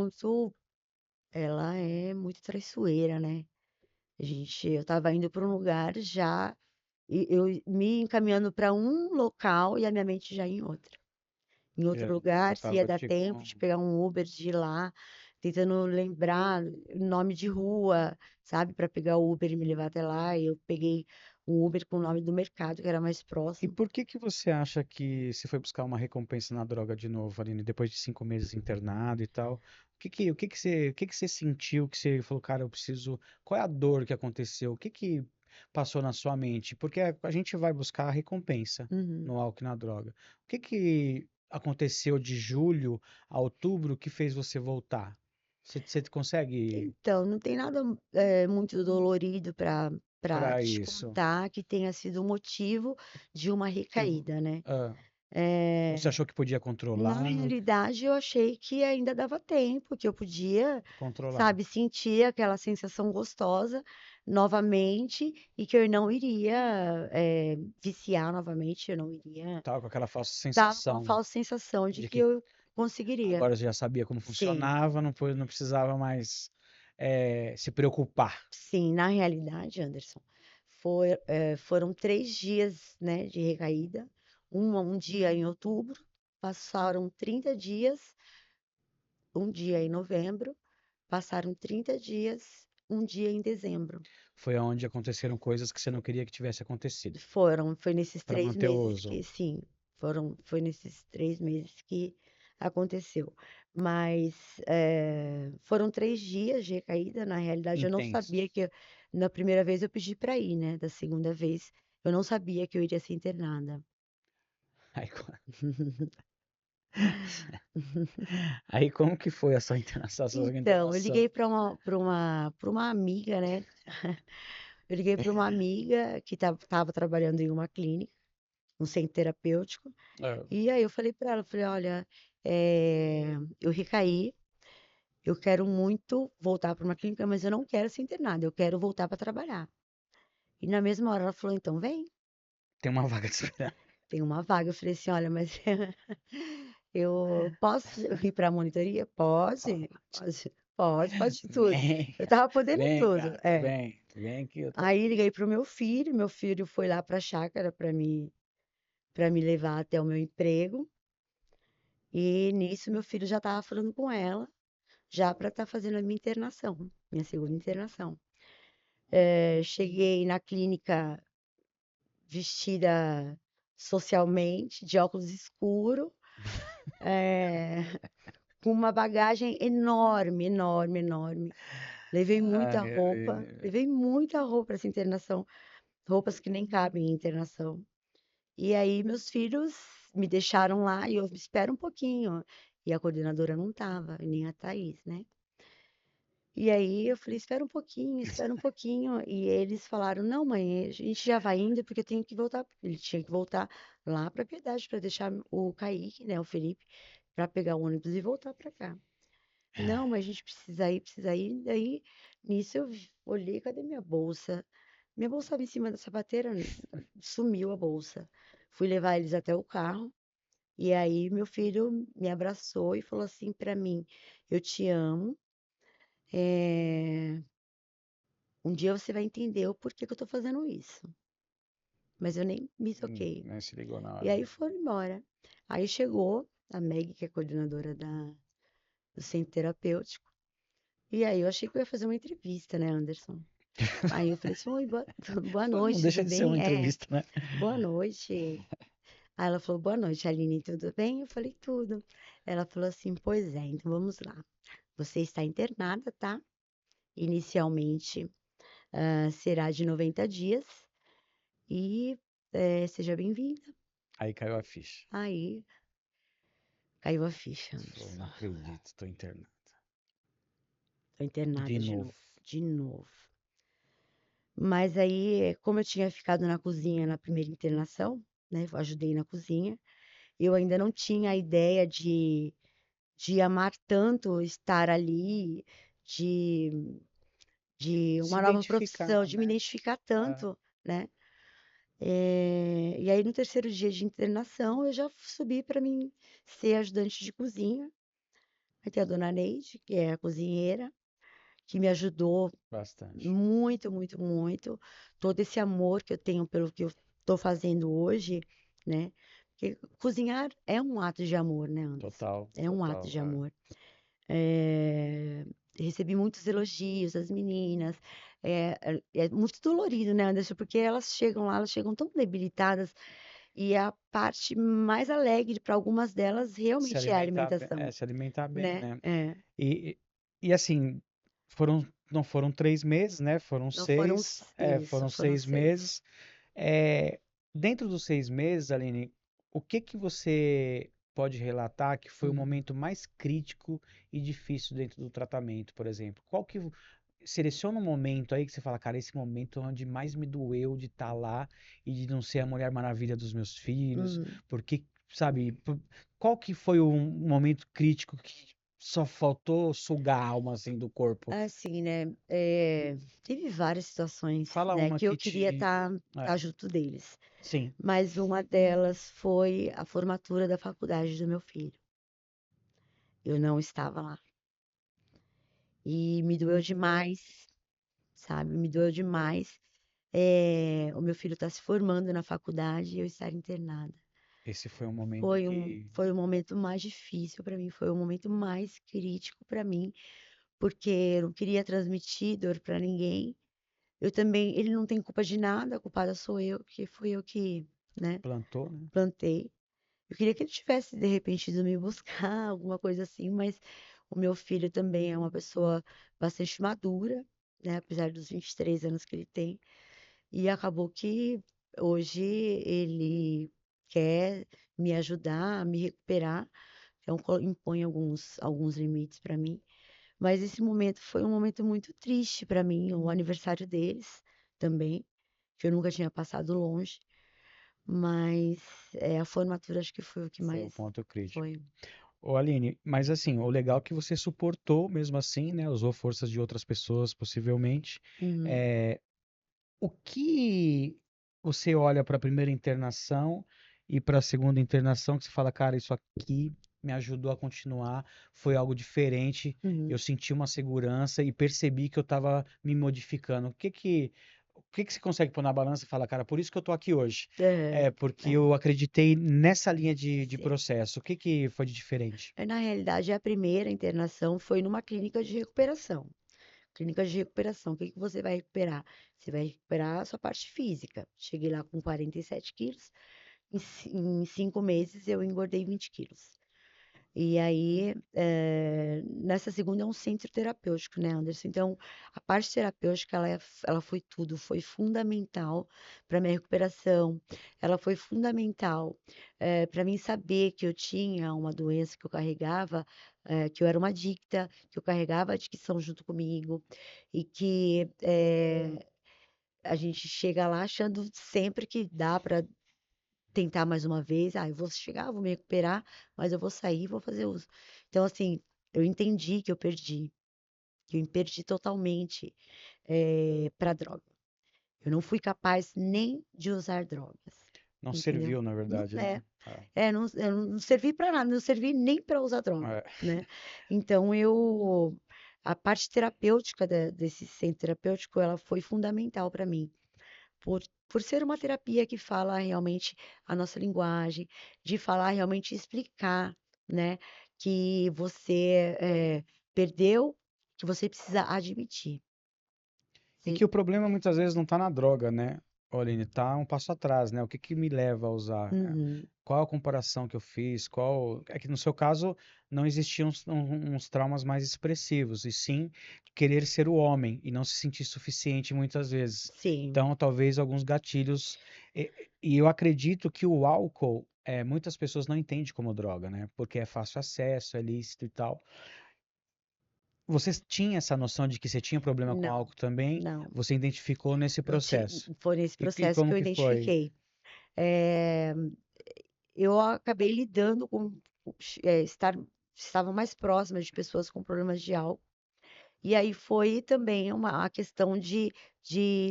ela é muito traiçoeira, né? Eu estava indo para um lugar já, e eu me encaminhando para um local e a minha mente já em outro. Em outro Já lugar, se ia tava dar tempo tipo. de pegar um Uber, de ir lá, tentando lembrar nome de rua, sabe, para pegar o Uber e me levar até lá. E eu peguei um Uber com o nome do mercado, que era mais E próximo. por que que você acha que você foi buscar uma recompensa na droga de novo, Aline, depois de 5 meses internado e tal? O que que você sentiu que você falou, cara, eu preciso. Qual é a dor que aconteceu? O que que passou na sua mente? Porque a gente vai buscar a recompensa Uhum. no álcool e na droga. O que que aconteceu de julho a outubro que fez você voltar? Você consegue Então, não tem nada muito dolorido para para te isso? contar que tenha sido o motivo de uma Que, recaída, né? ah, você Eh, achou que podia Na controlar? realidade, eu achei que ainda dava tempo, que eu podia, Controlar. sabe, sentir aquela sensação gostosa novamente e que eu não iria, viciar novamente, eu não iria. Tava com aquela falsa Tava com a sensação falsa sensação de de que que eu conseguiria. agora já sabia como Sim, funcionava, não precisava mais se preocupar. sim, na realidade, Anderson, foram 3 dias, né, de recaída. Um dia em outubro, passaram 30 dias, um dia em novembro. Passaram 30 dias, um dia em dezembro. Foi onde aconteceram coisas que você não queria que tivesse acontecido, Foi nesses para três manter o meses uso que, sim, foi nesses 3 meses que aconteceu. Mas foram 3 dias de recaída, na realidade eu não sabia intensos. na primeira vez eu pedi para ir, né? Da segunda vez eu não sabia que eu iria ser internada. Aí, aí como que foi a sua Então, eu internação? liguei para uma amiga, né? Eu liguei para uma amiga que estava trabalhando em uma clínica, um centro terapêutico. Ah, E aí eu falei para ela, falei, olha, eu recaí, eu quero muito voltar para uma clínica, mas eu não quero ser internada, eu quero voltar para trabalhar. E na mesma hora ela falou, então vem, tem uma vaga de esperança. tem uma vaga. Eu falei assim, olha, mas eu posso ir para a monitoria? Pode, pode tudo. Vem, Eu tava podendo vem, tudo, gata, vem que eu tô Aí aqui. liguei pro meu filho foi lá para a chácara para me levar até o meu emprego. E nisso meu filho já estava falando com ela, já para estar fazendo a minha internação, minha segunda internação. Cheguei na clínica vestida socialmente, de óculos escuros, eh, com uma bagagem enorme, enorme, enorme. Ai, ai, Levei muita roupa para essa internação, roupas que nem cabem em internação. E aí meus filhos me deixaram lá e eu espero um pouquinho. E a coordenadora não estava, nem a Thaís, né? E aí eu falei, espera um pouquinho, espera um pouquinho. E eles falaram, não, mãe, a gente já vai indo porque eu tenho que voltar. Ele tinha que voltar lá para Piedade para deixar o Kaique, né, o Felipe, para pegar o ônibus e voltar para cá. Não, mas a gente precisa ir, precisa ir. Daí, nisso eu olhei, cadê minha bolsa? Minha bolsa estava em cima da sapateira, sumiu a bolsa. Fui levar eles até o carro. E aí meu filho me abraçou e falou assim pra mim: Eu te amo. Um dia você vai entender o porquê que eu tô fazendo isso. Mas eu nem me toquei. Nem se ligou na E hora. aí foram embora. Aí chegou a Meg, que é coordenadora do centro terapêutico. E aí eu achei que eu ia fazer uma entrevista, né, Anderson? Aí eu falei assim, oi, boa Não noite, deixa tudo de ser uma bem? entrevista, né? Boa noite. Aí ela falou, boa noite, Aline, tudo bem? Eu falei, tudo. Ela falou assim, pois é, então vamos lá. Você está internada, tá? Inicialmente, será de 90 dias e seja bem-vinda. Aí caiu a ficha. Aí caiu a ficha, Você falou, não Anderson. acredito, tô internado. Tô De internada de novo. novo, de novo. Mas aí, como eu tinha ficado na cozinha na primeira internação, né? Eu ajudei na cozinha, eu ainda não tinha a ideia de amar tanto estar ali, de, de Se uma nova identificar, profissão, de me né? identificar É. tanto, né? E aí, no terceiro dia de internação, eu já subi para mim ser ajudante de cozinha. Aí tem a dona Neide, que é a cozinheira, que me ajudou Bastante. muito, muito, muito. Todo esse amor que eu tenho pelo que eu estou fazendo hoje, né? Porque cozinhar é um ato de amor, né, Anderson? Total, É um ato total. de amor. Recebi muitos elogios das meninas. É muito dolorido, né, Anderson? Porque elas chegam lá, elas chegam tão debilitadas e a parte mais alegre para algumas delas Se realmente é a alimentar, alimentação, se alimentar bem, né? né? E, e assim, não foram 3 meses, né? Foram Não foram seis, isso, foram foram 6. 6 meses. É, dentro dos 6 meses, Aline, o que que você pode relatar que foi o Hum. momento mais crítico e difícil dentro do tratamento, por exemplo? Seleciona um momento aí que você fala, cara, esse momento é onde mais me doeu de estar lá e de não ser a Mulher Maravilha dos meus filhos, Hum. porque, sabe, qual que foi o momento crítico que só faltou sugar a alma assim do corpo? Assim, né? Teve várias situações, Fala né, uma que eu que queria te. estar junto deles. Sim, Mas uma delas foi a formatura da faculdade do meu filho. Eu não estava lá. E me doeu demais, sabe? Me doeu demais. O meu filho está se formando na faculdade e eu estar internada. esse foi um momento que. Foi o momento mais difícil para mim, foi o momento mais crítico para mim, porque eu não queria transmitir dor para ninguém. Eu também, ele não tem culpa de nada, a culpada sou eu, que fui eu que, né, Plantou, né? plantei. Eu queria que ele tivesse, de repente, ido me buscar, alguma coisa assim, mas o meu filho também é uma pessoa bastante madura, né, apesar dos 23 anos que ele tem, e acabou que hoje ele quer me ajudar a me recuperar, então impõe alguns limites para mim. Mas esse momento foi um momento muito triste para mim, o aniversário deles também, que eu nunca tinha passado longe, mas a formatura acho que foi o que Foi o mais ponto crítico. foi. Ô, Aline, mas assim, o legal é que você suportou mesmo assim, né? Usou forças de outras pessoas, possivelmente. Uhum. É, o que você olha para a primeira internação e para a segunda internação que você fala, cara, isso aqui me ajudou a continuar, foi algo diferente, eu Uhum. senti uma segurança e percebi que eu estava me modificando. O que que você consegue pôr na balança e falar, cara, por isso que eu tô aqui hoje? É, É porque é, eu acreditei nessa linha de sim. processo. O que que foi de diferente? Na realidade, a primeira internação foi numa clínica de recuperação. Clínica de recuperação, o que que você vai recuperar? Você vai recuperar a sua parte física. Cheguei lá com 47 quilos, em 5 meses eu engordei 20 quilos. E aí, nessa segunda é um centro terapêutico, né, Anderson? Então, a parte terapêutica, ela foi tudo, foi fundamental para minha recuperação. Ela foi fundamental para mim saber que eu tinha uma doença que eu carregava, que eu era uma adicta, que eu carregava a adicção junto comigo e que a gente chega lá achando sempre que dá para tentar mais uma vez. Ah, eu vou chegar, vou me recuperar, mas eu vou sair e vou fazer uso. Então, assim, eu entendi que eu me perdi totalmente para droga. Eu não fui capaz nem de usar drogas. Não entendeu? serviu, na Não verdade, é. né? É, Não, eu não servi para nada, não servi nem para usar droga, é. né? Então a parte terapêutica desse centro terapêutico, ela foi fundamental para mim, por ser uma terapia que fala realmente a nossa linguagem, de falar realmente explicar, né, que você perdeu, que você precisa admitir. E Sim. que o problema muitas vezes não está na droga, né? Aline, está um passo atrás, né? O que que me leva a usar? Uhum. Qual a comparação que eu fiz? Qual... É que no seu caso não existiam uns traumas mais expressivos, e sim querer ser o homem e não se sentir suficiente muitas vezes. Sim. Então, talvez alguns gatilhos. E eu acredito que o álcool, muitas pessoas não entendem como droga, né? Porque é fácil acesso, é lícito e tal. Você tinha essa noção de que você tinha problema com Não, álcool também? não. Você identificou nesse processo? Foi nesse E processo que como eu que foi? identifiquei. Eh, eu acabei lidando com estava mais próxima de pessoas com problemas de álcool. E aí foi também a questão de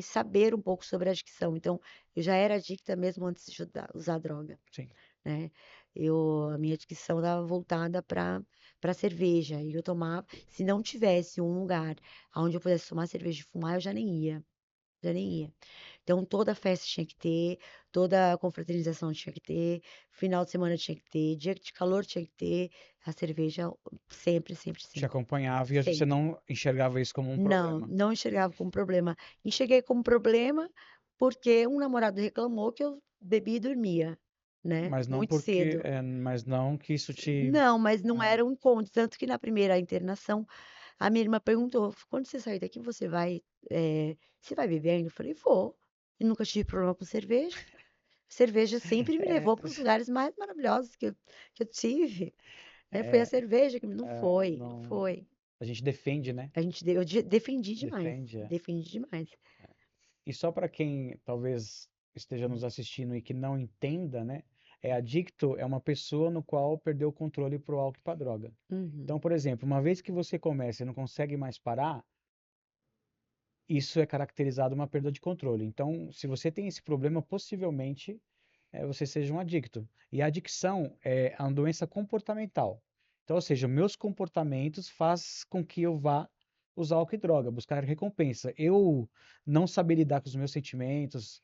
saber um pouco sobre a adicção. Então, eu já era adicta mesmo antes de usar droga, Sim. né? A minha adicção estava voltada para cerveja. E eu tomava, se não tivesse um lugar onde eu pudesse tomar cerveja e fumar, eu já nem ia. Já nem ia. Então, toda festa tinha que ter, toda confraternização tinha que ter, final de semana tinha que ter, dia de calor tinha que ter, a cerveja sempre, sempre, Te sempre, acompanhava e você sempre. não enxergava isso como um Não, problema. não enxergava como problema. Enxerguei como problema porque um namorado reclamou que eu bebia e dormia, né? Mas não Muito porque, cedo. mas não que isso te. Não, mas não É, era um encontro. Tanto que na primeira internação, a minha irmã perguntou: quando você sair daqui, você vai beber ainda? Eu falei: vou. E nunca tive problema com cerveja. Cerveja sempre me é, levou para os lugares mais maravilhosos que eu tive, né? Foi a é, cerveja que não foi, não não, foi. a gente defende, né? Defendi demais, Defende. É. defendi demais. E só para quem talvez esteja nos assistindo e que não entenda, né? Adicto é uma pessoa no qual perdeu o controle para o álcool e para droga. Uhum. Então, por exemplo, uma vez que você começa e não consegue mais parar, isso é caracterizado uma perda de controle. Então, se você tem esse problema, possivelmente você seja um adicto. E a adicção é uma doença comportamental. Então, ou seja, meus comportamentos faz com que eu vá usar álcool e droga, buscar recompensa. Eu não saber lidar com os meus sentimentos,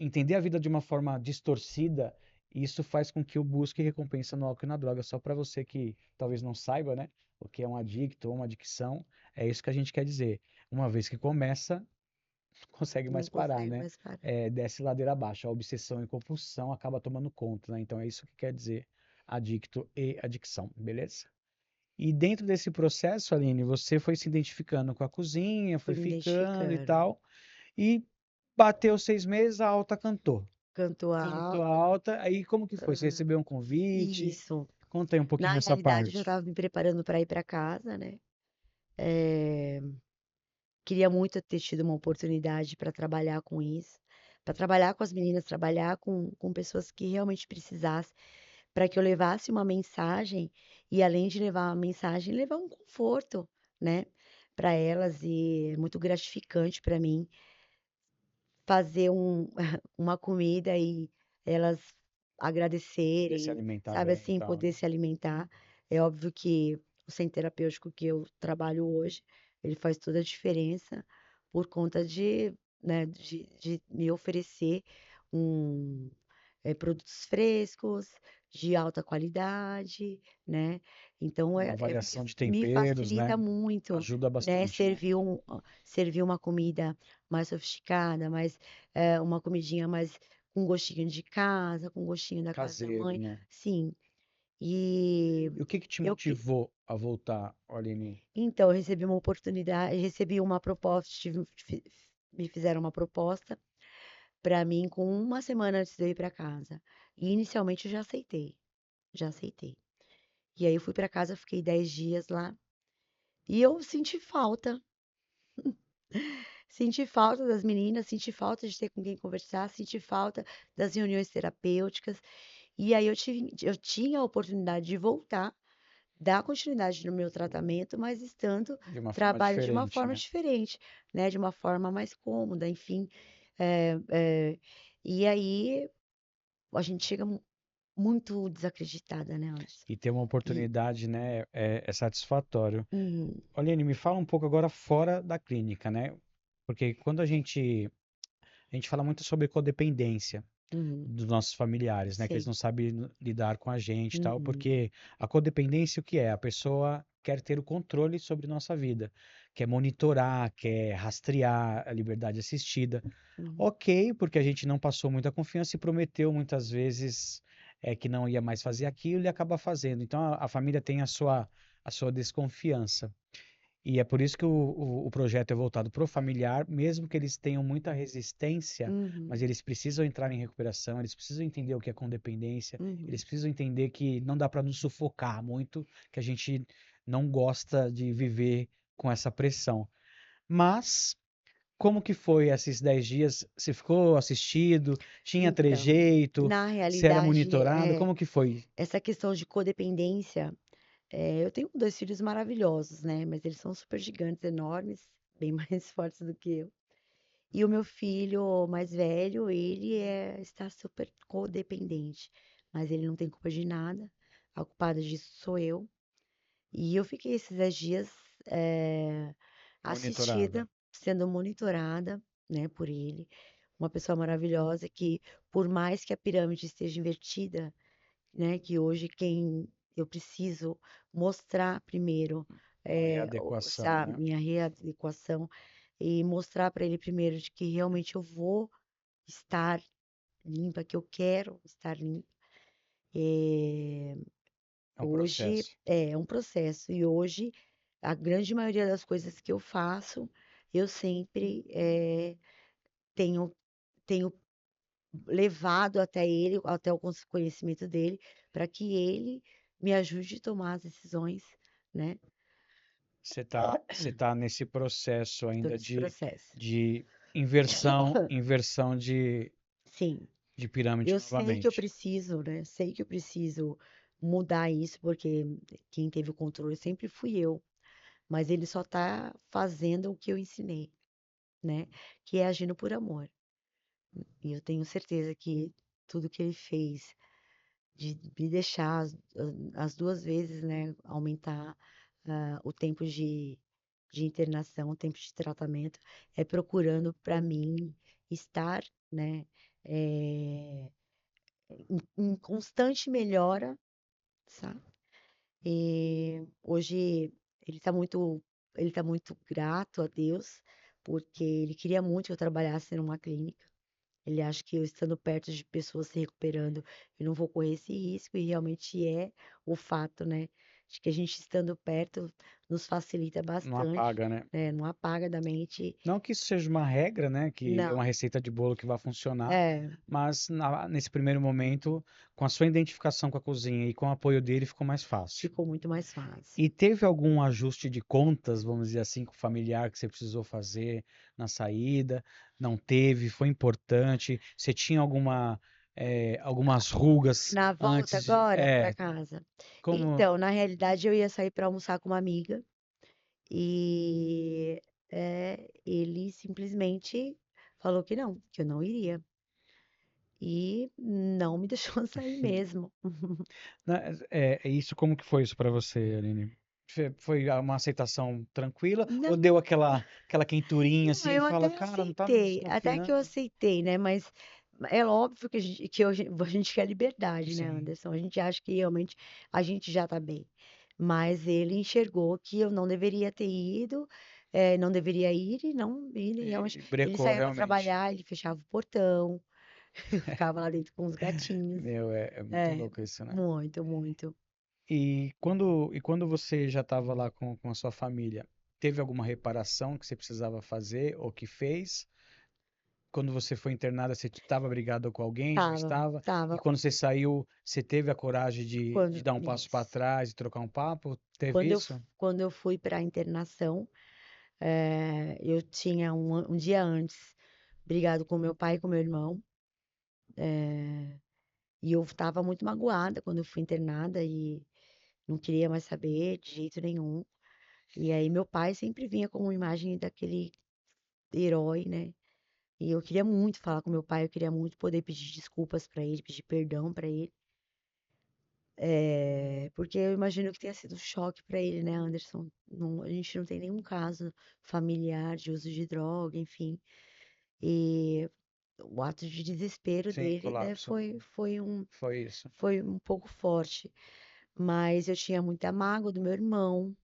entender a vida de uma forma distorcida, isso faz com que eu busque recompensa no álcool e na droga. Só para você que talvez não saiba, né, o que é um adicto ou uma adicção, é isso que a gente quer dizer. Uma vez que começa, não consegue Não mais parar, consegue né? mais parar. Desce ladeira abaixo. A obsessão e compulsão acaba tomando conta, né? Então é isso que quer dizer adicto e adicção, beleza? E dentro desse processo, Aline, você foi se identificando com a cozinha, Fui foi me ficando e identificando. tal, e bateu 6 meses, a alta cantou. Canto Cantou alta. alta, aí como que foi? Você Aham. recebeu um convite? Isso. Conta aí um Na pouquinho essa realidade, eu já parte. estava me preparando para ir para casa, né? Eh, Queria muito ter tido uma oportunidade para trabalhar com isso, para trabalhar com as meninas, trabalhar com pessoas que realmente precisassem, para que eu levasse uma mensagem e, além de levar uma mensagem, levar um conforto, né? Para elas. E é muito gratificante para mim fazer uma comida e elas Poder se agradecerem, alimentar sabe bem e assim, tal, né? poder se alimentar. É óbvio que o centro terapêutico que eu trabalho hoje, ele faz toda a diferença por conta né, de me oferecer um, produtos frescos, de alta qualidade, né? Então, Uma variação de me temperos, facilita né? muito, Ajuda né? bastante, né? Servir uma comida mais sofisticada, uma comidinha mais com gostinho de casa, com gostinho da casa da Caseiro, mãe. né? Sim. E E o que que te eu que motivou a voltar, Aline? então eu recebi uma oportunidade, recebi uma proposta, me fizeram uma proposta para mim com uma semana antes de eu ir para casa. E inicialmente eu já aceitei, já aceitei. E aí eu fui para casa, fiquei 10 dias lá e eu senti falta das meninas, senti falta de ter com quem conversar, senti falta das reuniões terapêuticas. E aí eu tinha a oportunidade de voltar, dar continuidade no meu tratamento, mas estando De uma forma trabalho de uma diferente, forma né? diferente, né? De uma forma mais cômoda, enfim. Eh, eh, e aí a gente chega muito desacreditada, né, Anderson? E ter uma E, oportunidade, né, é satisfatório. uhum, Aline, me fala um pouco agora fora da clínica, né? Porque quando a gente fala muito sobre codependência uhum, dos nossos familiares, né? Que eles sei. não sabem lidar com a gente e tal, Uhum, porque a codependência o que é? A pessoa quer ter o controle sobre nossa vida, quer monitorar, quer rastrear a liberdade assistida. uhum, Ok, porque a gente não passou muita confiança e prometeu muitas vezes que não ia mais fazer aquilo e acaba fazendo. Então a família tem a sua desconfiança. E é por isso que o projeto é voltado para o familiar, mesmo que eles tenham muita resistência, mas uhum, eles precisam entrar em recuperação, eles precisam entender o que é condependência, uhum. eles precisam entender que não dá para nos sufocar muito, que a gente não gosta de viver com essa pressão. Mas como que foi esses 10 dias? Você ficou assistido? Tinha Então, trejeito? na Você era realidade, monitorado? Como que foi? essa questão de codependência, eu tenho 2 filhos maravilhosos, né, mas eles são super gigantes, enormes, bem mais fortes do que eu. E o meu filho mais velho, ele está super codependente, mas ele não tem culpa de nada, a culpada disso sou eu. E eu fiquei esses 10 dias, Monitorada. assistida, sendo monitorada, né, por ele. Uma pessoa maravilhosa que, por mais que a pirâmide esteja invertida, né, que hoje quem eu preciso mostrar primeiro, Uma readequação, essa né? minha readequação e mostrar para ele primeiro de que realmente eu vou estar limpa, que eu quero estar limpa. Eh, É um hoje processo. é um processo e hoje a grande maioria das coisas que eu faço, eu sempre tenho tenho levado até ele, até o conhecimento dele, para que ele me ajude a tomar as decisões, né? Você tá nesse processo Estou ainda nesse de, processo. de inversão Sim, de pirâmide eu sei que eu novamente. preciso, né? Sei que eu preciso mudar isso, porque quem teve o controle sempre fui eu, mas ele só está fazendo o que eu ensinei, né? Que é agindo por amor. E eu tenho certeza que tudo que ele fez de me deixar as 2 vezes, né, aumentar, o tempo de internação, o tempo de tratamento, é procurando para mim estar, né, eh, em constante melhora, sabe. Hoje ele está muito ele tá muito grato a Deus, porque ele queria muito que eu trabalhasse numa clínica. Ele acha que eu estando perto de pessoas se recuperando, eu não vou correr esse risco, e realmente é o fato, né, de que a gente estando perto nos facilita Não bastante, apaga, né? né, não apaga da mente. Não que isso seja uma regra, né? Que é uma Não, receita de bolo que vai funcionar, é, mas nesse primeiro momento, com a sua identificação com a cozinha e com o apoio dele, ficou mais fácil. ficou muito mais fácil. E teve algum ajuste de contas, vamos dizer assim, com o familiar que você precisou fazer na saída? Não teve? Foi importante? Você tinha algumas rugas Na volta antes de... agora para casa, Como... então, na realidade eu ia sair para almoçar com uma amiga, e, ele simplesmente falou que eu não iria, e não me deixou sair mesmo. Isso, como que foi isso para você, Aline? Foi uma aceitação tranquila ou Não, deu aquela quenturinha não, assim, eu fala, até cara, não tá me aceitei, até que eu desconfiando? aceitei, né, mas é óbvio que a gente quer liberdade, né, Sim. Anderson, a gente acha que realmente a gente já tá bem, mas ele enxergou que eu não deveria ter ido, não deveria ir e não e realmente ele Brecou saía para realmente. trabalhar, ele fechava o portão, eu ficava lá dentro com os gatinhos. Meu, é muito É, louco isso, né? muito, muito. E quando você já estava lá com a sua família, teve alguma reparação que você precisava fazer ou que fez? Quando você foi internada, você estava brigada com alguém? Não Tava, estava? E tava. quando você saiu, você teve a coragem de Quando dar um passo para isso. trás e trocar um papo? Teve Quando eu isso? quando eu fui pra internação, eu tinha um dia antes brigado com meu pai e com meu irmão, e eu estava muito magoada quando eu fui internada e não queria mais saber de jeito nenhum. E aí meu pai sempre vinha como imagem daquele herói, né? E eu queria muito falar com meu pai, eu queria muito poder pedir desculpas pra ele, pedir perdão pra ele. Porque eu imagino que tenha sido um choque pra ele, né, Anderson? A gente não tem nenhum caso familiar de uso de droga, enfim. E o ato de desespero Sim, dele, né, colapso. Foi isso. foi um pouco forte. Mas eu tinha muita mágoa do meu irmão,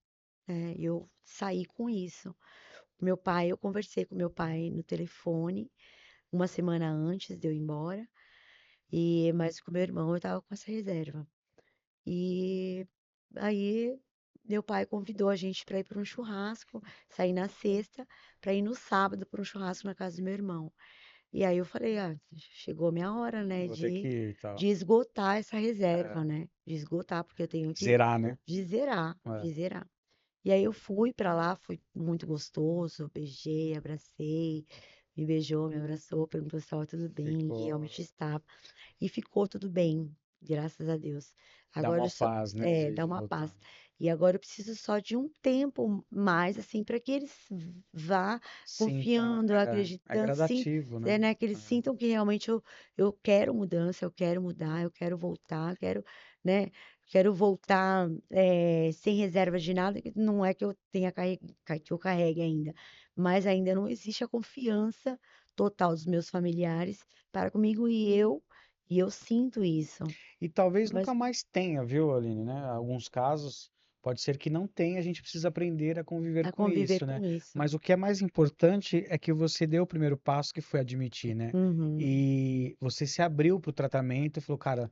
né? E eu saí com isso. Eu conversei com meu pai no telefone uma semana antes de eu ir embora, mas com meu irmão eu tava com essa reserva. E aí meu pai convidou a gente para ir para um churrasco, sair na sexta, para ir no sábado para um churrasco na casa do meu irmão. E aí eu falei, chegou a minha hora, né, Vou ter que ir e tal. de esgotar essa reserva, É, né? De esgotar, porque eu tenho que zerar, né? de zerar, É, de zerar. E aí eu fui pra lá, foi muito gostoso, beijei, abracei, me beijou, me abraçou, perguntou se estava tudo bem, e ficou. realmente estava. E ficou tudo bem, graças a Deus. Dá Agora uma eu só, paz, né? dá De uma voltar. paz. E agora eu preciso só de um tempo mais, assim, para que eles vá Sinta, confiando, é acreditando, sim, gradativo, né? né, que eles sintam que realmente eu quero mudança, eu quero mudar, eu quero voltar, né, quero voltar sem reserva de nada, que não é que eu tenha que eu carregue ainda, mas ainda não existe a confiança total dos meus familiares para comigo e eu sinto isso. E talvez nunca Mas mais tenha, viu, Aline, né? Alguns casos pode ser que não tenha, a gente precisa aprender a conviver a com conviver isso, né? com isso. Mas o que é mais importante é que você deu o primeiro passo, que foi admitir, né? Uhum, E você se abriu para o tratamento e falou, cara,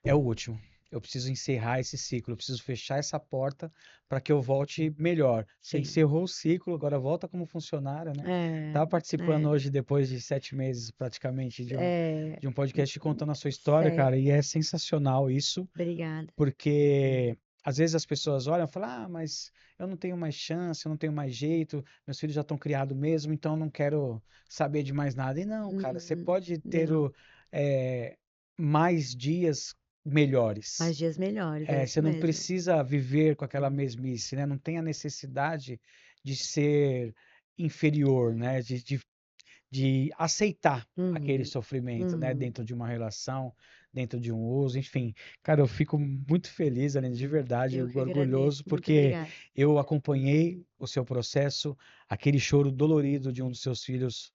é o último. Eu preciso encerrar esse ciclo, eu preciso fechar essa porta para que eu volte melhor. Você sim. encerrou o ciclo, agora volta como funcionária, né? É, Estava participando é, hoje, depois de 7 meses praticamente, é, de um podcast contando a sua história, sério, cara, e é sensacional isso, obrigada. porque às vezes as pessoas olham e falam, mas eu não tenho mais chance, eu não tenho mais jeito, meus filhos já estão criados mesmo, então eu não quero saber de mais nada. E não, cara, você pode ter Não, é, mais dias melhores. mais dias melhores, é Você isso não mesmo. precisa viver com aquela mesmice, né? Não tem a necessidade de ser inferior, né? De aceitar aquele Uhum, sofrimento, né, uhum. dentro de uma relação, dentro de um uso, enfim. Cara, eu fico muito feliz, Aline, de verdade, Eu que orgulhoso, agradeço, muito porque obrigada. eu acompanhei o seu processo, aquele choro dolorido de um dos seus filhos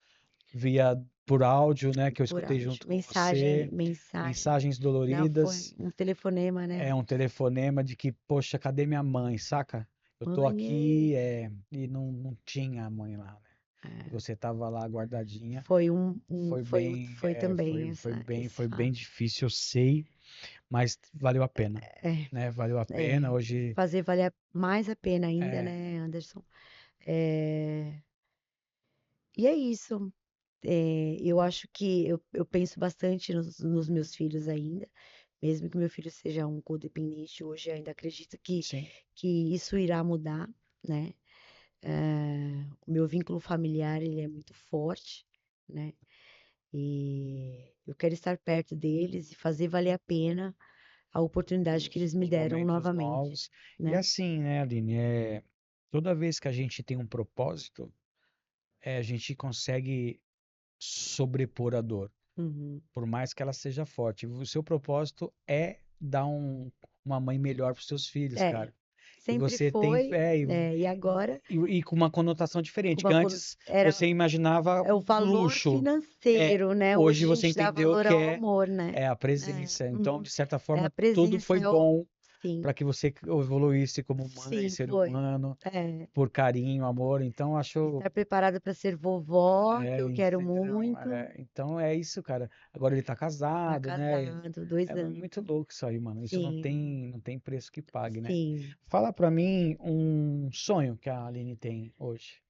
via por áudio, né, que eu Por escutei áudio. junto com você, Mensagem. mensagens Não, foi doloridas, um telefonema, né? é um telefonema de que, poxa, cadê minha mãe, saca? Eu tô Mãe, aqui, e não tinha a mãe lá, né? E é, você tava lá guardadinha. foi também Foi esse bem fato. difícil, eu sei, mas valeu a pena, É, né? Valeu a pena. é, Hoje, fazer valer mais a pena ainda, é, né, Anderson? É, e é isso. Eu acho que eu penso bastante nos meus filhos ainda, mesmo que meu filho seja um codependente hoje, eu ainda acredito sim, que isso irá mudar, né? O meu vínculo familiar, ele é muito forte, né? E eu quero estar perto deles e fazer valer a pena a oportunidade que eles me os deram momentos novamente, novos. E né? assim, né, Aline, toda vez que a gente tem um propósito, a gente consegue sobrepor a dor, Uhum. por mais que ela seja forte. O seu propósito é dar uma mãe melhor para os seus filhos, É, cara. E sempre você tem foi, fé, e agora, e com uma conotação com diferente, que uma, antes era você imaginava o valor luxo. financeiro, né? Hoje Hoje a você gente dá entendeu valor que ao amor, né? é a presença. Então, Uhum. de certa É a forma, tudo presença, foi bom sim, para que você evoluísse como mãe, sim, ser foi. humano, É, por carinho, amor. Então, acho. estar preparada para ser vovó, que eu quero Não, muito. então é isso, cara. Agora ele tá Tá casado, né? casado, 2 anos. Muito louco isso aí, mano. Isso Sim, não tem preço que pague, né? sim. Fala pra mim um sonho que a Aline tem hoje.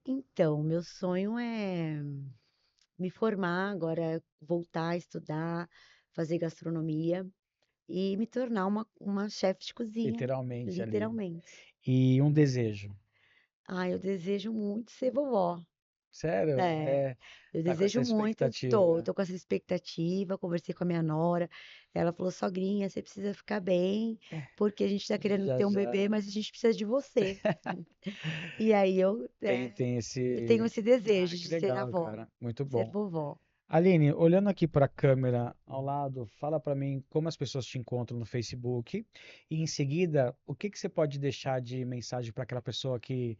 Então, meu sonho é me formar agora, voltar a estudar, fazer gastronomia e me tornar uma chefe de cozinha, Literalmente, Aline. literalmente. E um desejo. Eu desejo muito ser vovó. Sério? É, eu Tá com essa desejo muito, expectativa. tô com essa expectativa, conversei com a minha nora, ela falou, sogrinha, você precisa ficar bem, porque a gente tá querendo Já ter um já bebê, mas a gente precisa de você. E aí tem eu tenho esse. esse Ah, desejo que de ser legal, avó, cara. Muito ser bom. vovó. Aline, olhando aqui para a câmera ao lado, fala para mim como as pessoas te encontram no Facebook e em seguida, o que que você pode deixar de mensagem para aquela pessoa que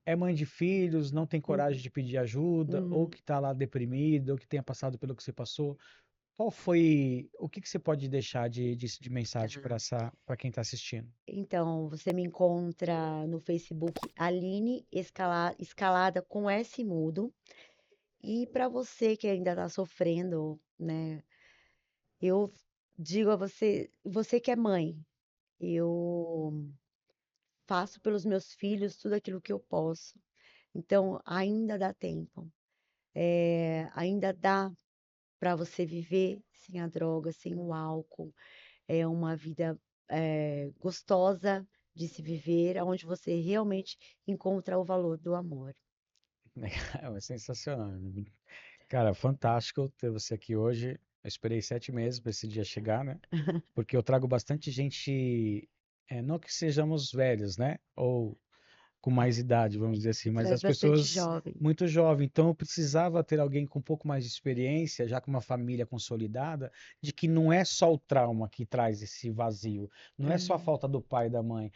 é mãe de filhos, não tem coragem Uhum, de pedir ajuda, ou uhum. que está lá deprimida, ou que tenha passado pelo que você passou? Qual foi, o que que você pode deixar de mensagem para para quem está assistindo? Então, você me encontra no Facebook Aline Escalada com S mudo. E para você que ainda está sofrendo, né? Eu digo a você, você que é mãe, eu faço pelos meus filhos tudo aquilo que eu posso. Então, ainda dá tempo. Ainda dá para você viver sem a droga, sem o álcool. É uma vida gostosa de se viver, onde você realmente encontra o valor do amor. É sensacional. Cara, fantástico ter você aqui hoje. Eu esperei 7 meses para esse dia chegar, né? Porque eu trago bastante gente, não que sejamos velhos, né? Ou com mais idade, vamos dizer assim, Você mas traz as bastante pessoas jovem. muito jovens. Então eu precisava ter alguém com um pouco mais de experiência, já com uma família consolidada, de que não é só o trauma que traz esse vazio, não é só a Hum, falta do pai e da mãe,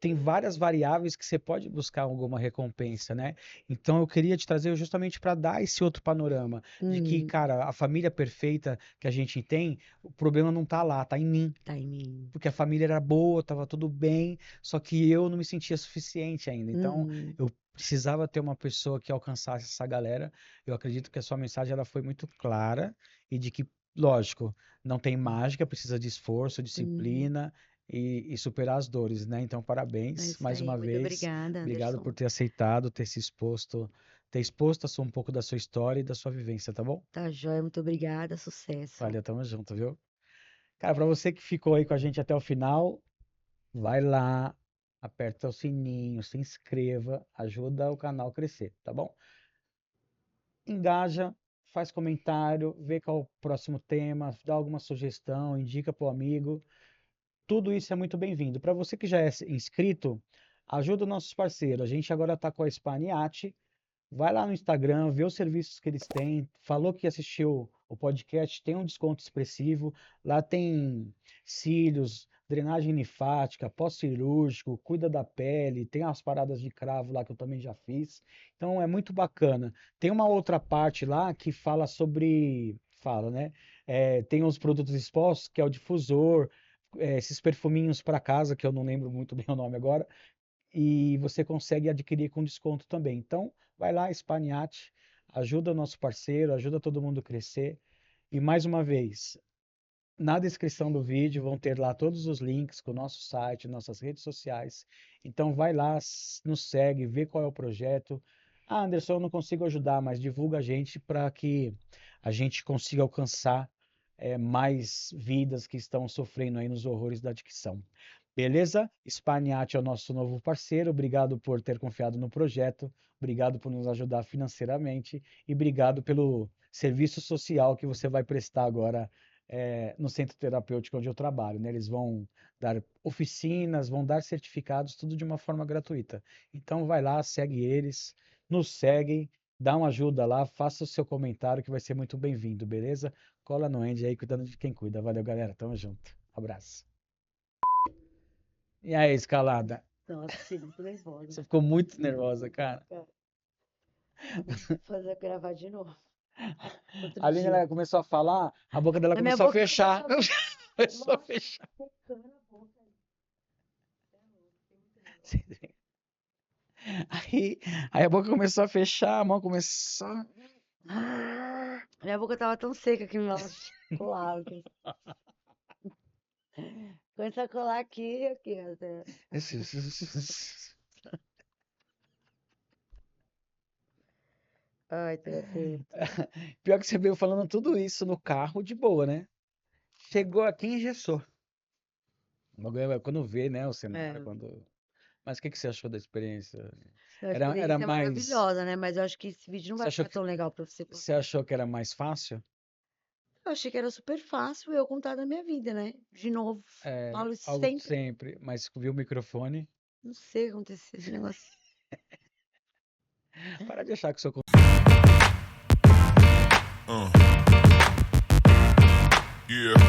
tem várias variáveis que você pode buscar alguma recompensa, né? Então eu queria te trazer justamente para dar esse outro panorama de que, hum, cara, a família perfeita que a gente tem, o problema não tá lá, tá em mim. tá em mim. Porque a família era boa, tava tudo bem, só que eu não me sentia suficiente ainda. Então Uhum, eu precisava ter uma pessoa que alcançasse essa galera. Eu acredito que a sua mensagem ela foi muito clara e de que, lógico, não tem mágica, precisa de esforço, uhum. disciplina e superar as dores, né? Então, É parabéns isso mais aí. uma Muito vez. obrigada, Obrigado Anderson. por ter aceitado, ter exposto um pouco da sua história e da sua vivência, tá bom? Tá joia, muito obrigada. Sucesso. Valeu, tamo junto, viu? Cara, para você que ficou aí com a gente até o final, vai lá, aperta o sininho, se inscreva, ajuda o canal a crescer, tá bom? Engaja, faz comentário, vê qual é o próximo tema, dá alguma sugestão, indica para o amigo. Tudo isso é muito bem-vindo. Para você que já é inscrito, ajuda os nossos parceiros. A gente agora está com a Spaniate. Vai lá no Instagram, vê os serviços que eles têm. Falou que assistiu o podcast, tem um desconto expressivo. Lá tem cílios, drenagem linfática, pós-cirúrgico, cuida da pele, tem as paradas de cravo lá que eu também já fiz. Então é muito bacana. Tem uma outra parte lá que fala sobre. Fala, né? Tem os produtos expostos, que é o difusor, esses perfuminhos para casa, que eu não lembro muito bem o nome agora e você consegue adquirir com desconto também. Então, vai lá, Spaniat, ajuda o nosso parceiro, ajuda todo mundo a crescer. E mais uma vez, na descrição do vídeo vão ter lá todos os links com o nosso site, nossas redes sociais. Então, vai lá, nos segue, vê qual é o projeto. Ah, Anderson, eu não consigo ajudar, mas divulga a gente para que a gente consiga alcançar mais vidas que estão sofrendo aí nos horrores da adicção. Beleza? Spaniat é o nosso novo parceiro. Obrigado por ter confiado no projeto. Obrigado por nos ajudar financeiramente. E obrigado pelo serviço social que você vai prestar agora no centro terapêutico onde eu trabalho. Né? Eles vão dar oficinas, vão dar certificados, tudo de uma forma gratuita. Então vai lá, segue eles, nos segue, dá uma ajuda lá, faça o seu comentário que vai ser muito bem-vindo, beleza? Cola no Andy aí, cuidando de quem cuida. Valeu, galera. Tamo junto. Abraço. E aí, escalada? Nossa, fiquei muito nervosa. Você ficou muito nervosa, cara. Cara, fazer gravar de novo. A Outro Aline, dia. ela começou a falar, a boca dela A minha começou a boca fechar. começou Começou a nossa, fechar. secando a boca. Fiquei muito nervosa. Aí, aí a boca começou a fechar, a mão começou. Minha boca tava tão seca que me colava. Começou a colar aqui e aqui. Até. Ai, terapeuta. Pior que você veio falando tudo isso no carro de boa, né? Chegou aqui e engessou. Quando vê, né, o cenário, É, quando Mas o que você achou da experiência? A Era experiência é mais. maravilhosa, né? Mas eu acho que esse vídeo não Você vai achou ficar que, tão legal pra você você postar. achou que era mais fácil? Eu achei que era super fácil eu contar da minha vida, né? De novo, É, falo isso algo de sempre. sempre, mas viu o microfone. Não sei o que aconteceu esse negócio. Para de achar que sou. Uh, yeah.